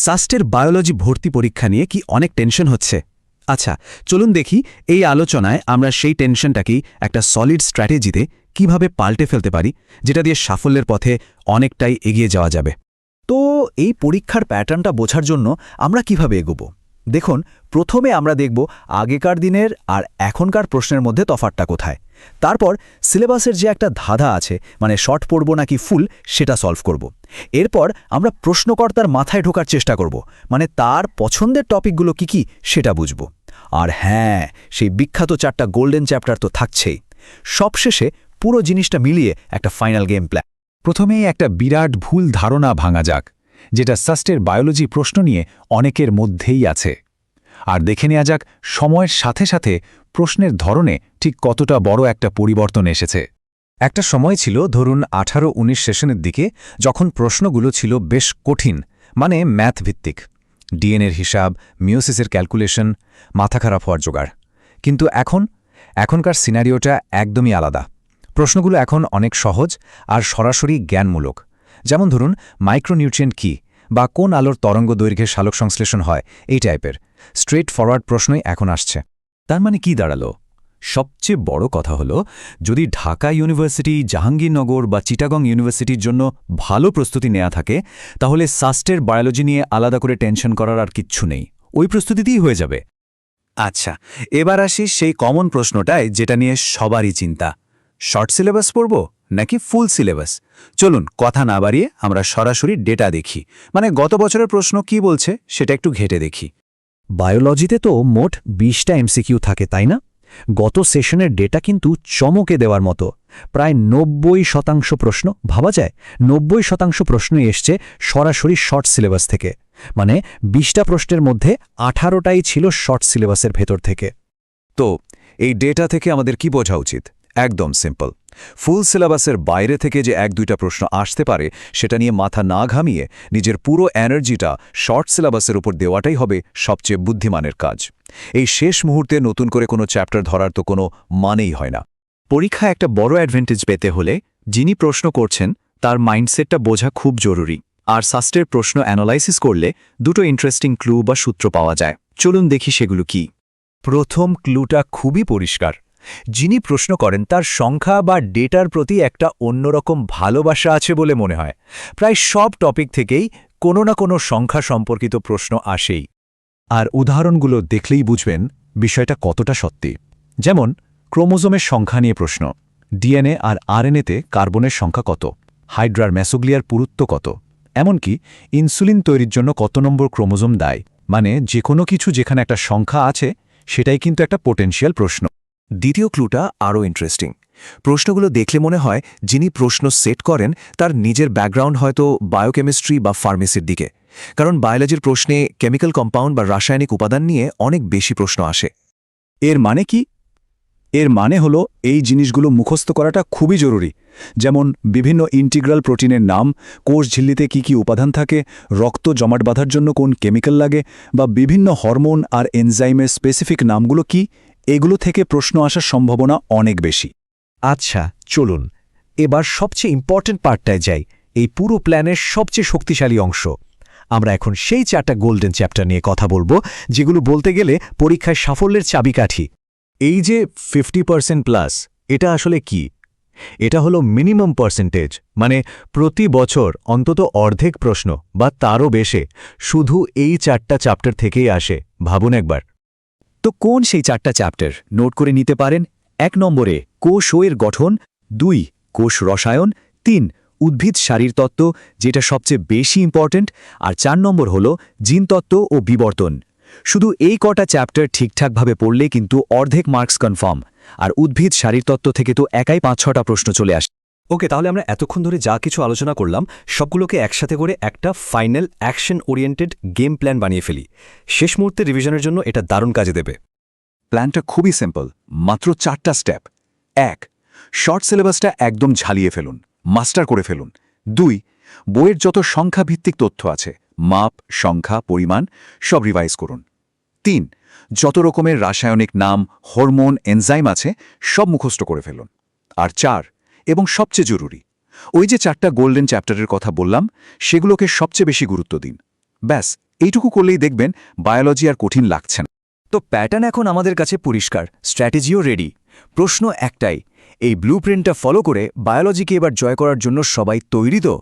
সাস্টের biology ভর্তি পরীক্ষা নিয়ে কি অনেক টেনশন হচ্ছে? আচ্ছা, চলুন দেখি এই আলোচনায় আমরা সেই টেনশনটাকেই একটা সলিড স্ট্র্যাটেজিতে কিভাবে পাল্টে ফেলতে পারি, যেটা দিয়ে সাফল্যের পথে অনেকটাই এগিয়ে যাওয়া যাবে। তো এই পরীক্ষার প্যাটার্নটা বোঝার জন্য আমরা কিভাবে এগোব? দেখুন, প্রথমে আমরা দেখব আগেকার দিনের আর এখনকার প্রশ্নের মধ্যে তফাৎটা কোথায়। তারপর সিলেবাসের যে একটা ধাঁধা আছে, মানে শর্ট পড়ব নাকি ফুল, সেটা সলভ করব। এরপর আমরা প্রশ্নকর্তার মাথায় ঢোকার চেষ্টা করব, মানে তার পছন্দের টপিকগুলো কি সেটা বুঝব। আর হ্যাঁ, সেই বিখ্যাত 4টা গোল্ডেন চ্যাপ্টার তো থাকছেই। সবশেষে পুরো জিনিসটা মিলিয়ে একটা ফাইনাল গেম প্ল্যান। প্রথমেই একটা বিরাট ভুল ধারণা ভাঙা যাক, যেটা সাস্টের বায়োলজি প্রশ্ন নিয়ে অনেকের মধ্যেই আছে। আর দেখে নেওয়া যাক সময়ের সাথে সাথে প্রশ্নের ধরনে ঠিক কতটা বড় একটা পরিবর্তন এসেছে। একটা সময় ছিল, ধরুন 18-19 সেশনের দিকে, যখন প্রশ্নগুলো ছিল বেশ কঠিন, মানে ম্যাথ ভিত্তিক। ডিএনএর হিসাব, মিওসিসের ক্যালকুলেশন, মাথা খারাপ হওয়ার জোগাড়। কিন্তু এখনকার সিনারিওটা একদমই আলাদা। প্রশ্নগুলো এখন অনেক সহজ আর সরাসরি জ্ঞানমূলক। যেমন ধরুন, মাইক্রোনিউট্রিয়েন্ট কী, বা কোন আলোর তরঙ্গ দৈর্ঘ্যে সালোক সংশ্লেষণ হয়, এই টাইপের স্ট্রেট ফরওয়ার্ড প্রশ্নই এখন আসছে। তার মানে কি দাঁড়ালো? সবচেয়ে বড় কথা হলো, যদি ঢাকা ইউনিভার্সিটি, জাহাঙ্গীরনগর বা চিটাগং ইউনিভার্সিটির জন্য ভালো প্রস্তুতি নেওয়া থাকে, তাহলে সাস্টের বায়োলজি নিয়ে আলাদা করে টেনশন করার আর কিচ্ছু নেই, ওই প্রস্তুতিতেই হয়ে যাবে। আচ্ছা, এবার আসি সেই কমন প্রশ্নটায়, যেটা নিয়ে সবারই চিন্তা। শর্ট সিলেবাস পড়ব নাকি ফুল সিলেবাস? চলুন কথা না বাড়িয়ে আমরা সরাসরি ডেটা দেখি, মানে গত বছরের প্রশ্ন কি বলছে সেটা একটু ঘেটে দেখি। বায়োলজিতে তো মোট 20টা এমসিকিউ থাকে, তাই না? গত সেশনের ডেটা কিন্তু চমকে দেওয়ার মতো। প্রায় 90% প্রশ্ন, ভাবা যায় 90% প্রশ্নই এসছে সরাসরি শর্ট সিলেবাস থেকে। মানে 20টা প্রশ্নের মধ্যে 18টাই ছিল শর্ট সিলেবাসের ভেতর থেকে। তো এই ডেটা থেকে আমাদের কি বোঝা উচিত? একদম সিম্পল। ফুল সিলেবাসের বাইরে থেকে যে 1-2টা প্রশ্ন আসতে পারে, সেটা নিয়ে মাথা না ঘামিয়ে নিজের পুরো এনার্জিটা শর্ট সিলেবাসের উপর দেওয়াটাই হবে সবচেয়ে বুদ্ধিমানের কাজ। এই শেষ মুহূর্তে নতুন করে কোনো চ্যাপ্টার ধরার তো কোনো মানেই হয় না। পরীক্ষায় একটা বড় অ্যাডভান্টেজ পেতে হলে যিনি প্রশ্ন করছেন তার মাইন্ডসেটটা বোঝা খুব জরুরি। আর সাস্টের প্রশ্ন অ্যানালাইসিস করলে দুটো ইন্টারেস্টিং ক্লু বা সূত্র পাওয়া যায়। চলুন দেখি সেগুলো কি। প্রথম ক্লুটা খুবই পরিষ্কার। যিনি প্রশ্ন করেন তার সংখ্যা বা ডেটার প্রতি একটা অন্যরকম ভালোবাসা আছে বলে মনে হয়। প্রায় সব টপিক থেকেই কোনো না কোনো সংখ্যা সম্পর্কিত প্রশ্ন আসেই। আর উদাহরণগুলো দেখলেই বুঝবেন বিষয়টা কতটা সত্যি। যেমন ক্রোমোজোমের সংখ্যা নিয়ে প্রশ্ন, ডিএনএ আর আরএনএতে কার্বনের সংখ্যা কত, হাইড্রার মেসোগ্লিয়ার পুরুত্ব কত, এমনকি ইনসুলিন তৈরির জন্য কত নম্বর ক্রোমোজোম দায়ী। মানে যে কোনো কিছু যেখানে একটা সংখ্যা আছে, সেটাই কিন্তু একটা পোটেনশিয়াল প্রশ্ন। দ্বিতীয় ক্লুটা আরও ইন্টারেস্টিং। প্রশ্নগুলো দেখলে মনে হয় যিনি প্রশ্ন সেট করেন তার নিজের ব্যাকগ্রাউন্ড হয়তো বায়োকেমিস্ট্রি বা ফার্মেসির দিকে, কারণ বায়োলজির প্রশ্নে কেমিক্যাল কম্পাউন্ড বা রাসায়নিক উপাদান নিয়ে অনেক বেশি প্রশ্ন আসে। এর মানে কি? এর মানে হলো এই জিনিসগুলো মুখস্থ করাটা খুবই জরুরি। যেমন বিভিন্ন ইন্টিগ্রাল প্রোটিনের নাম, কোষ ঝিল্লিতে কি উপাদান থাকে, রক্ত জমাট বাঁধার জন্য কোন কেমিক্যাল লাগে, বা বিভিন্ন হরমোন আর এনজাইমের স্পেসিফিক নামগুলো কি, এগুলো থেকে প্রশ্ন আসার সম্ভাবনা অনেক বেশি। আচ্ছা, চলুন এবার সবচেয়ে ইম্পর্ট্যান্ট পার্টটায় যাই, এই পুরো প্ল্যানের সবচেয়ে শক্তিশালী অংশ। আমরা এখন সেই 4টা গোল্ডেন চ্যাপ্টার নিয়ে কথা বলবো, যেগুলো বলতে গেলে পরীক্ষায় সাফল্যের চাবিকাঠি। এই যে 50%+, এটা আসলে কি? এটা হলো মিনিমাম পার্সেন্টেজ, মানে প্রতি বছর অন্তত অর্ধেক প্রশ্ন বা তারও বেশি শুধু এই 4টা চ্যাপ্টার থেকেই আসে। ভাবুন একবার। তো কোন সেই 4টা চ্যাপ্টার? নোট করে নিতে পারেন। 1 নম্বরে কোষ এর গঠন, 2 কোষ রসায়ন, 3 উদ্ভিদ শারীরতত্ত্ব, যেটা সবচেয়ে বেশি ইম্পর্ট্যান্ট, আর 4 নম্বর হল জিনতত্ত্ব ও বিবর্তন। শুধু এই কটা চ্যাপ্টার ঠিকঠাকভাবে পড়লে কিন্তু অর্ধেক মার্কস কনফার্ম। আর উদ্ভিদ শারীরতত্ত্ব থেকে তো একাই 5-6টা প্রশ্ন চলে আসে। ওকে, তাহলে আমরা এতক্ষণ ধরে যা কিছু আলোচনা করলাম, সবগুলোকে একসাথে করে একটা final action oriented game plan বানিয়ে ফেলি। শেষ মুহূর্তে রিভিশনের জন্য এটা দারুণ কাজে দেবে। প্ল্যানটা খুবই সিম্পল, মাত্র 4টা স্টেপ। 1 শর্ট সিলেবাসটা একদম ঝালিয়ে ফেলুন, মাস্টার করে ফেলুন। 2 বইয়ের যত সংখ্যাভিত্তিক তথ্য আছে, মাপ, সংখ্যা, পরিমাণ, সব রিভাইজ করুন। 3 যত রকমের রাসায়নিক নাম, হরমোন, এনজাইম আছে, সব মুখস্থ করে ফেলুন। আর 4 এবং সবচেয়ে জরুরি, ওই যে 4টা গোল্ডেন চ্যাপ্টারের কথা বললাম, সেগুলোকে সবচেয়ে বেশি গুরুত্ব দিন। ব্যাস, এইটুকু করলেই দেখবেন বায়োলজি আর কঠিন লাগছে না। তো প্যাটার্ন এখন আমাদের কাছে পরিষ্কার, স্ট্র্যাটেজিও রেডি। প্রশ্ন একটাই, এই ব্লুপ্রিন্টটা ফলো করে বায়োলজিকে এবার জয় করার জন্য সবাই তৈরি তো?